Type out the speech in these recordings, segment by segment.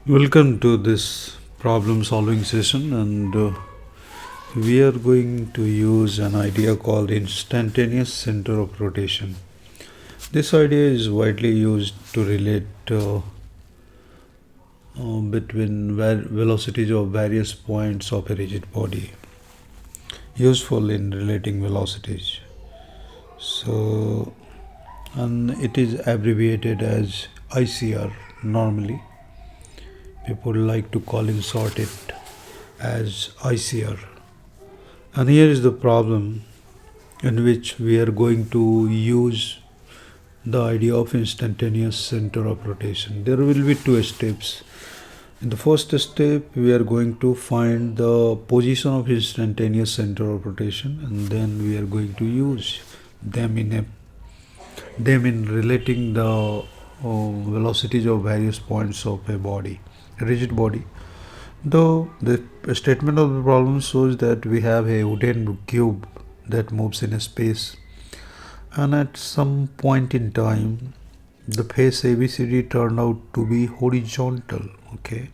Welcome to this problem solving session, and we are going to use an idea called instantaneous center of rotation. This idea is widely used to relate between velocities of various points of a rigid body, useful in relating velocities. So, and it is abbreviated as ICR normally. People like to call in short it as ICR. And here is the problem in which we are going to use the idea of instantaneous center of rotation. There will be two steps. In the first step, we are going to find the position of instantaneous center of rotation, and then we are going to use them in relating the velocities of various points of a body, a rigid body. Though the statement of the problem shows that we have a wooden cube that moves in a space, and at some point in time the face ABCD turned out to be horizontal, okay,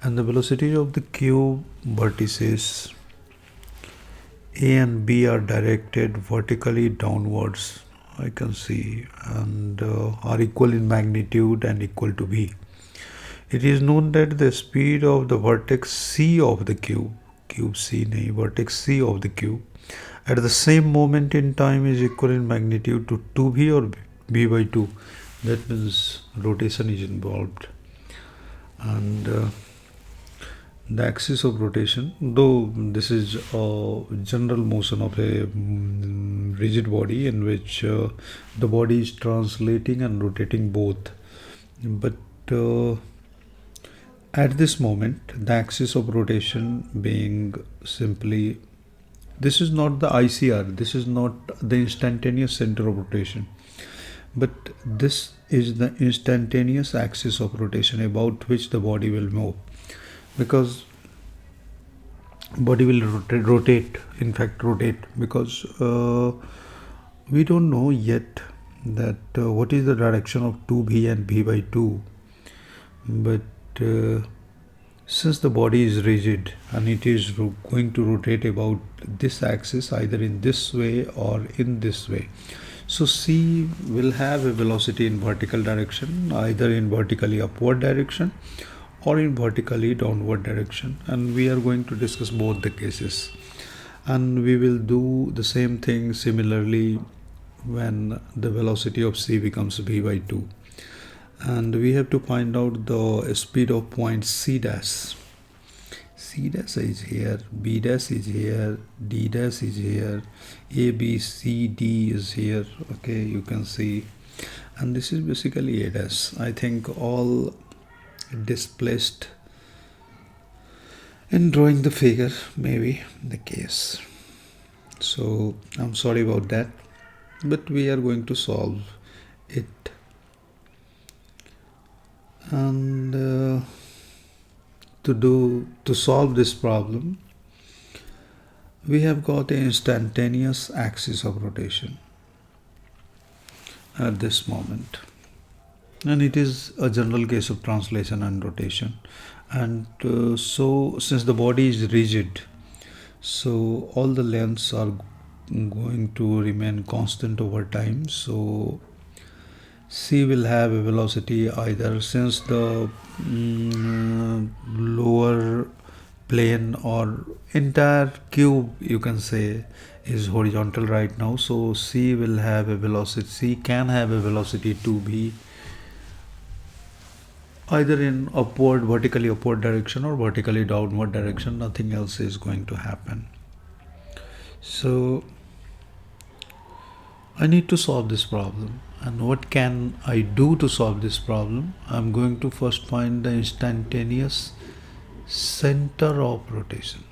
and the velocity of the cube vertices A and B are directed vertically downwards, I can see, and are equal in magnitude and equal to B. It is known that the speed of the vertex C of the cube C nahi, vertex C of the cube at the same moment in time is equal in magnitude to 2b or b by 2. That means rotation is involved, and the axis of rotation, though this is a general motion of a rigid body in which the body is translating and rotating both, but at this moment the axis of rotation being simply, this is not the ICR, this is not the instantaneous center of rotation, but this is the instantaneous axis of rotation about which the body will move, because body will rotate, in fact rotate, because we don't know yet that what is the direction of 2b and b by 2, but since the body is rigid and it is going to rotate about this axis either in this way or in this way, so C will have a velocity in vertical direction, either in vertically upward direction or in vertically downward direction, and we are going to discuss both the cases, and we will do the same thing similarly when the velocity of C becomes v by 2, and we have to find out the speed of point C dash. C dash is here, B dash is here, D dash is here, A, B, C, D is here, okay, you can see, and this is basically A dash. I think all displaced in drawing the figure may be the case, so I'm sorry about that, but we are going to solve it. And to solve this problem, we have got an instantaneous axis of rotation at this moment, and it is a general case of translation and rotation, and so since the body is rigid, so all the lengths are going to remain constant over time, so C will have a velocity either, since the lower plane or entire cube you can say is horizontal right now, so C will have a velocity, C can have a velocity 2b either in upward, vertically upward direction or vertically downward direction. Nothing else is going to happen. So I need to solve this problem, and what can I do to solve this problem? I'm going to first find the instantaneous center of rotation.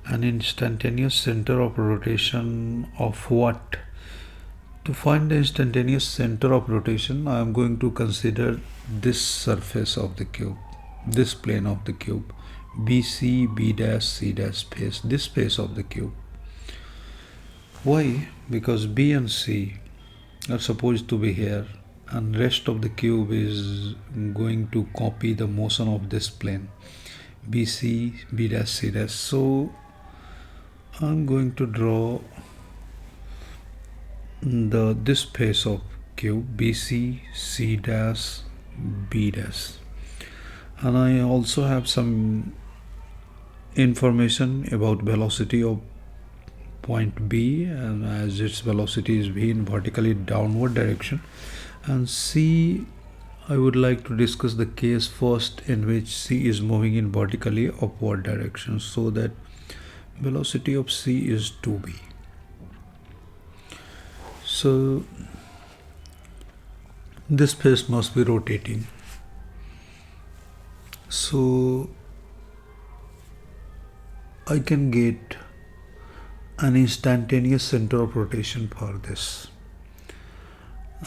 An instantaneous center of rotation of what? To find the instantaneous center of rotation, I am going to consider this surface of the cube, this plane of the cube, BC, B dash, C dash space, this space of the cube. Why? Because B and C are supposed to be here, and rest of the cube is going to copy the motion of this plane BC, B dash, C dash. So I'm going to draw this face of cube BC, C dash, B dash, and I also have some information about velocity of point B, and as its velocity is V in vertically downward direction, and C, I would like to discuss the case first in which C is moving in vertically upward direction, so that velocity of C is 2B. So this face must be rotating. So I can get an instantaneous center of rotation for this.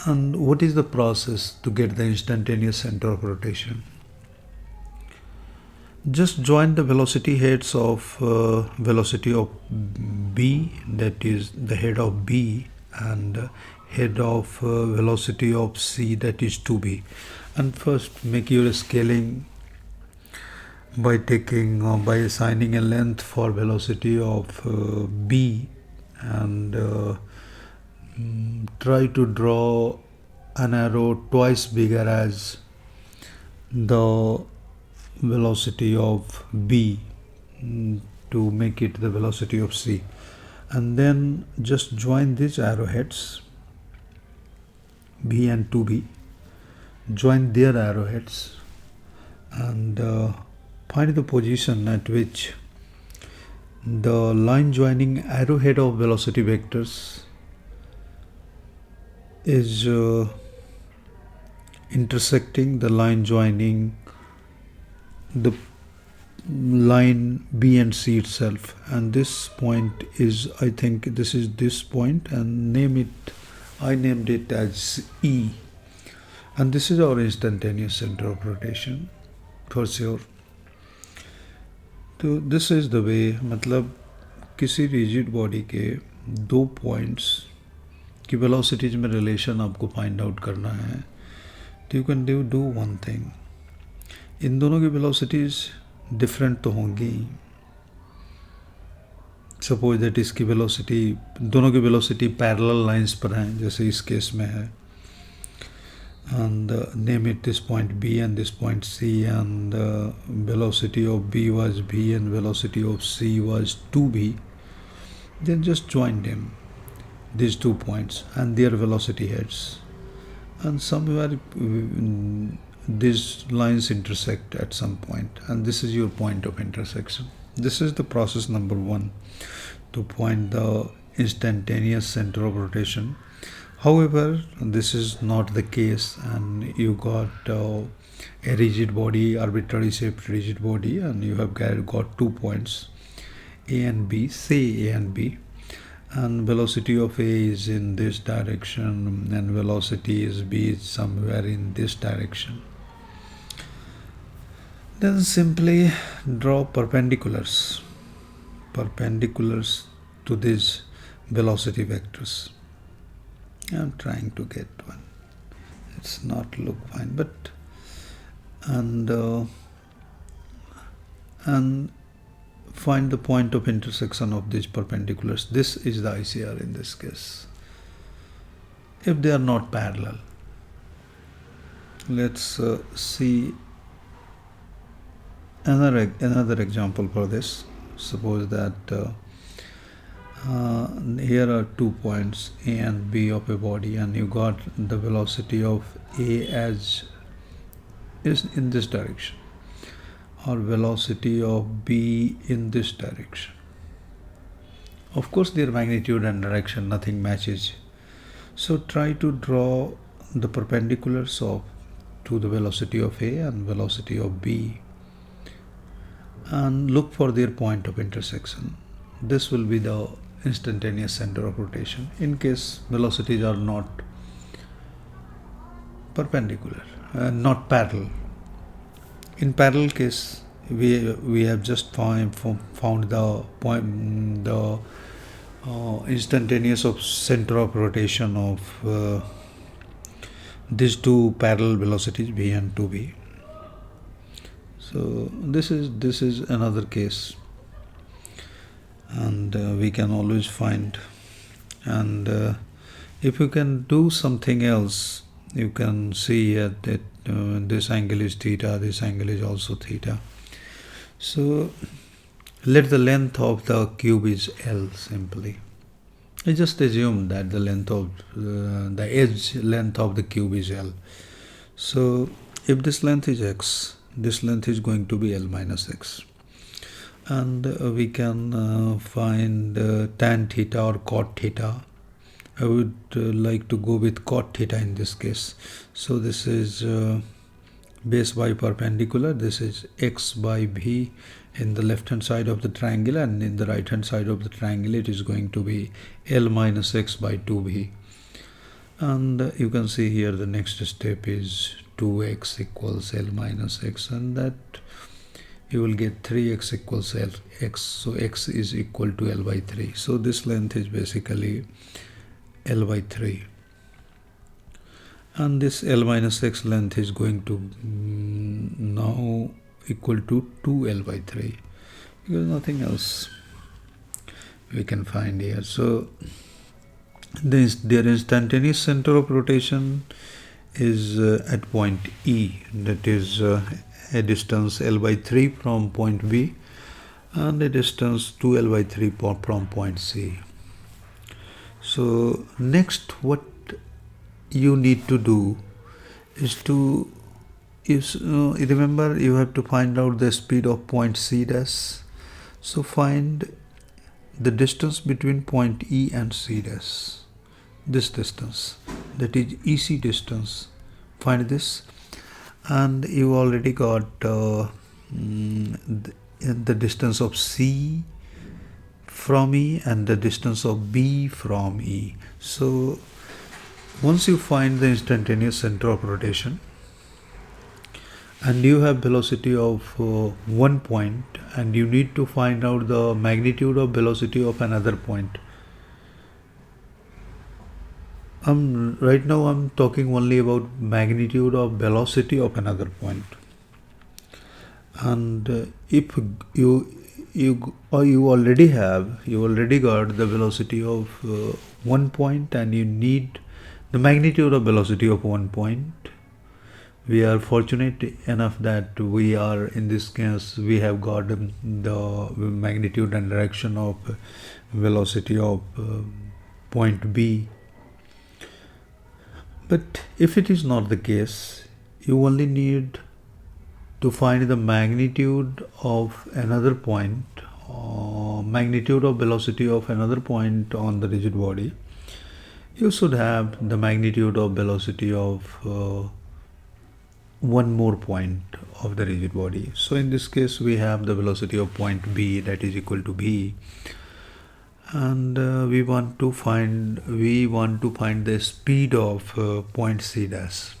And what is the process to get the instantaneous center of rotation? Just join the velocity heads of velocity of B, that is the head of B, and head of velocity of C, that is 2B. And first make your scaling by taking by assigning a length for velocity of B, and try to draw an arrow twice bigger as the velocity of B to make it the velocity of C, and then just join these arrowheads B and 2B, join their arrowheads, and find the position at which the line joining arrowhead of velocity vectors is intersecting the line joining the line B and C itself, and this point is, I think this is this point, and I named it as E, and this is our instantaneous center of rotation for sure. तो this is the way, मतलब किसी rigid body के दो points की velocities में relation आपको find out करना है, तो you can do one thing, इन दोनों की वेलोसिटीज डिफरेंट तो होंगी. सपोज दैट इसकी वेलोसिटी, दोनों की वेलोसिटी पैरेलल लाइंस पर हैं जैसे इस केस में है, and name it this point B and this point C, and velocity of B was B and velocity of C was 2B, then just join them, these 2 points and their velocity heads, and somewhere these lines intersect at some point, and this is your point of intersection. This is the process number 1 to find the instantaneous center of rotation. However, this is not the case, and you got a rigid body, arbitrary shaped rigid body, and you have got 2 points A and B, say A and B, and velocity of A is in this direction and velocity is B is somewhere in this direction. Then simply draw perpendiculars to these velocity vectors. I'm trying to get one. It's not look fine, but and find the point of intersection of these perpendiculars. This is the ICR in this case. If they are not parallel, let's see another example for this. Suppose that here are 2 points A and B of a body, and you got the velocity of A as is in this direction, or velocity of B in this direction. Of course, their magnitude and direction nothing matches. So try to draw the perpendiculars to the velocity of A and velocity of B, and look for their point of intersection. This will be the instantaneous center of rotation in case velocities are not perpendicular, not parallel. In parallel case, we have just found the point, the instantaneous of center of rotation of these two parallel velocities v and 2v. So this is another case, and we can always find. And if you can do something else, you can see here that this angle is theta, this angle is also theta. So let the length of the cube is L simply. I just assume that the length of the edge length of the cube is L. So if this length is x, this length is going to be L minus x. And we can find tan theta or cot theta. I would like to go with cot theta in this case. So this is base by perpendicular. This is x by v in the left hand side of the triangle, and in the right hand side of the triangle it is going to be L minus x by 2v. And you can see here the next step is 2x equals L minus x, and that you will get 3x equals L x. So x is equal to L by 3. So this length is basically L by 3. And this L minus x length is going to now equal to 2L by 3, because nothing else we can find here. So their instantaneous center of rotation is at point E, that is a distance L by 3 from point B, and a distance 2L by 3 from point C. So next what you need to do is to remember, you have to find out the speed of point C dash. So find the distance between point E and C dash, this distance, that is EC distance. Find this, and you already got the distance of C from E and the distance of B from E. So once you find the instantaneous center of rotation, and you have velocity of one point, and you need to find out the magnitude of velocity of another point. Right now I'm talking only about magnitude of velocity of another point. And if you already got the velocity of one point, and you need the magnitude of velocity of one point. We are fortunate enough that we are, in this case, we have got the magnitude and direction of velocity of point B. But if it is not the case, you only need to find the magnitude of another point, magnitude of velocity of another point on the rigid body. You should have the magnitude of velocity of one more point of the rigid body. So in this case we have the velocity of point B, that is equal to V, and we want to find the speed of point C dash.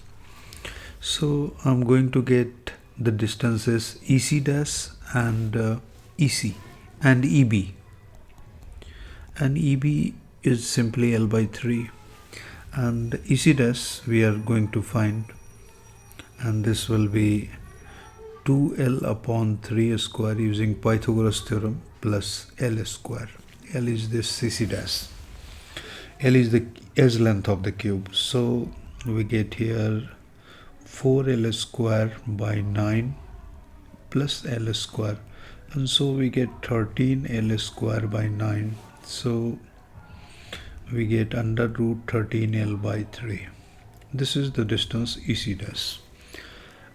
So I'm going to get the distances EC dash and EC and EB, and EB is simply L by 3, and EC dash we are going to find, and this will be 2L upon 3 square using Pythagoras theorem plus L square. L is this CC dash. L is the edge length of the cube. So we get here 4L square by 9 plus L square, and so we get 13L square by 9. So we get under root 13L by 3. This is the distance EC dash.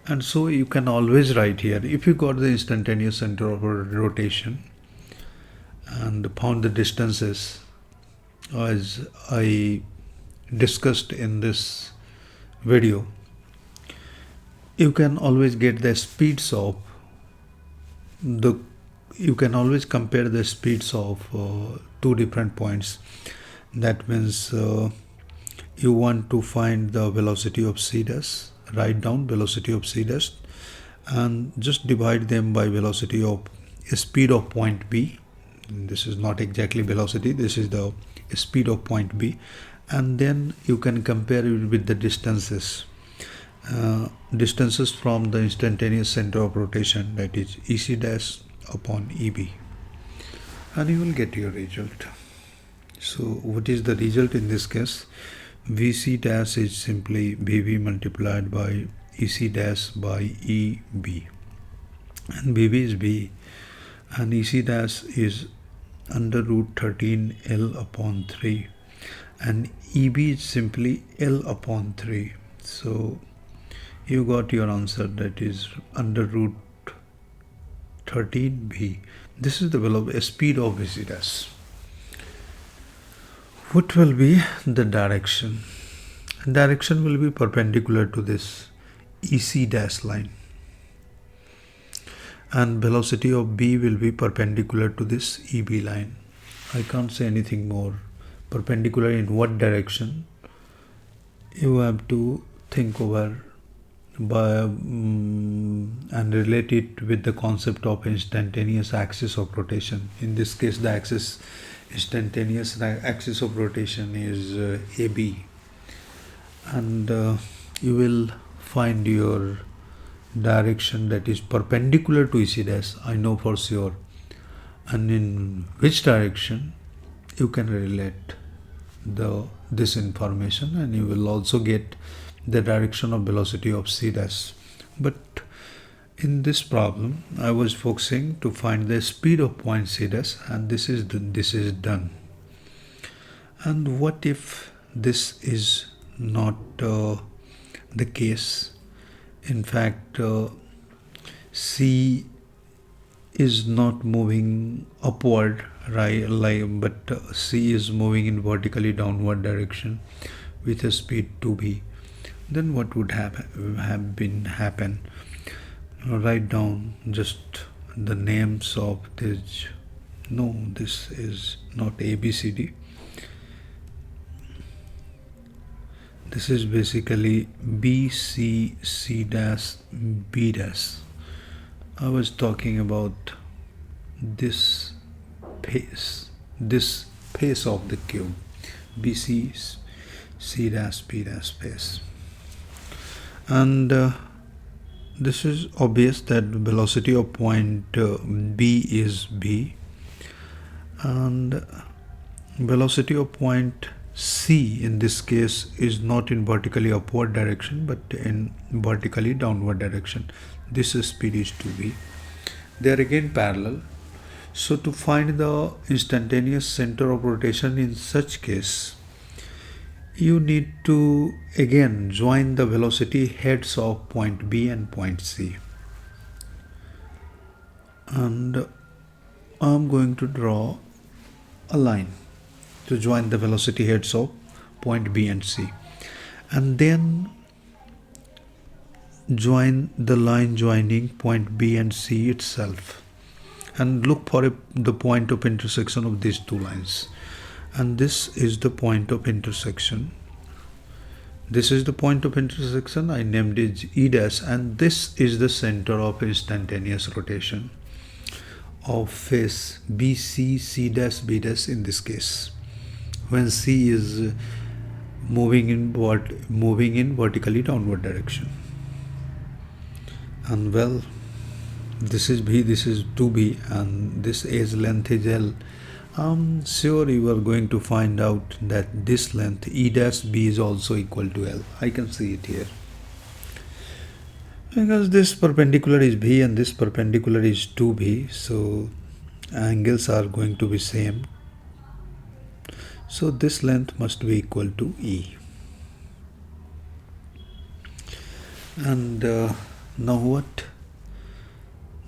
And so you can always write here, if you got the instantaneous center of rotation and found the distances as I discussed in this video, you can always get the speeds of you can always compare the speeds of two different points. That means you want to find the velocity of C dash, write down velocity of C dash and just divide them by velocity of speed of point B. This is not exactly velocity, this is the speed of point B, and then you can compare it with the distances. Distances from the instantaneous center of rotation, that is EC dash upon EB, and you will get your result. So what is the result in this case? VC dash is simply BB multiplied by EC dash by EB, and BB is B, and EC dash is under root 13 L upon 3, and EB is simply L upon 3. So you got your answer, that is under root 13B. This is the speed of VC dash. What will be the direction? Direction will be perpendicular to this EC dash line, and velocity of B will be perpendicular to this EB line. I can't say anything more. Perpendicular in what direction? You have to think over and relate it with the concept of instantaneous axis of rotation. In this case, the instantaneous axis of rotation is AB, and you will find your direction that is perpendicular to EC dash, I know for sure, and in which direction you can relate this information, and you will also get the direction of velocity of C dash. But in this problem I was focusing to find the speed of point C dash, and this is done. And what if this is not the case? In fact, C is not moving upward, right? But C is moving in vertically downward direction with a speed 2b. Then what would happen? Write down just the names of this. No, this is not ABCD. This is basically BC, C dash, B dash. I was talking about this pace of the cube, BC, C dash, B dash pace. And this is obvious that velocity of point B is B, and velocity of point C in this case is not in vertically upward direction but in vertically downward direction. This speed is 2b. They are again parallel. So to find the instantaneous center of rotation in such case, you need to again join the velocity heads of point B and point C. And I'm going to draw a line to join the velocity heads of point B and C, and then join the line joining point B and C itself, and look for the point of intersection of these two lines. And this is the point of intersection. This is the point of intersection. I named it E dash, and this is the center of instantaneous rotation of face BC, C dash, B dash in this case, when C is moving in vertically downward direction. And well, this is B, this is 2B, and this edge length is L. I'm sure you are going to find out that this length E dash B is also equal to L. I can see it here, because this perpendicular is B and this perpendicular is 2B, so angles are going to be same. So this length must be equal to E. And now what?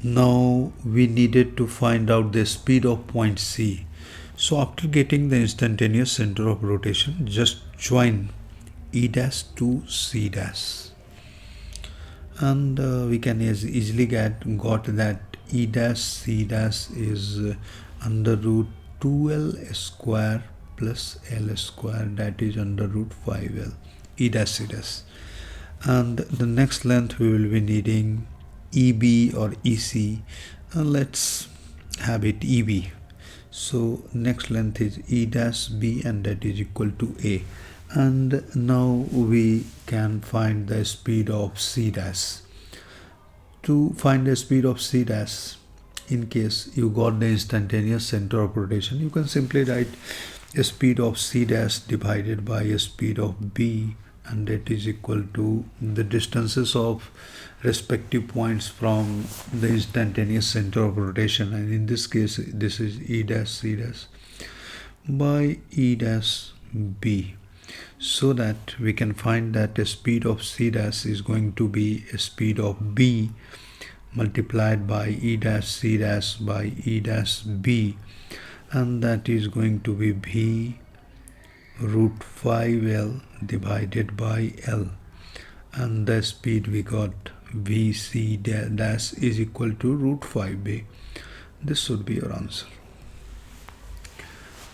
Now we needed to find out the speed of point C. So after getting the instantaneous center of rotation, just join E dash to C dash. And we can easily got that E dash C dash is under root 2L square plus L square, that is under root 5L, E dash C dash. And the next length we will be needing EB or EC, and let's have it EB. So next length is E dash B, and that is equal to A. And now we can find the speed of c dash. To find the speed of c dash, in case you got the instantaneous center of rotation, you can simply write a speed of c dash divided by a speed of b, and that is equal to the distances of respective points from the instantaneous center of rotation, and in this case this is e dash c dash by e dash b, so that we can find that the speed of c dash is going to be a speed of b multiplied by e dash c dash by e dash b, and that is going to be v root 5l divided by l, and the speed we got vc dash is equal to root 5b. This should be your answer.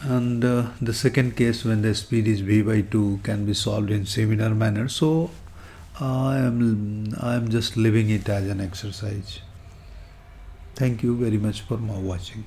And the second case, when the speed is v by 2, can be solved in similar manner. So I am just leaving it as an exercise. Thank you very much for watching.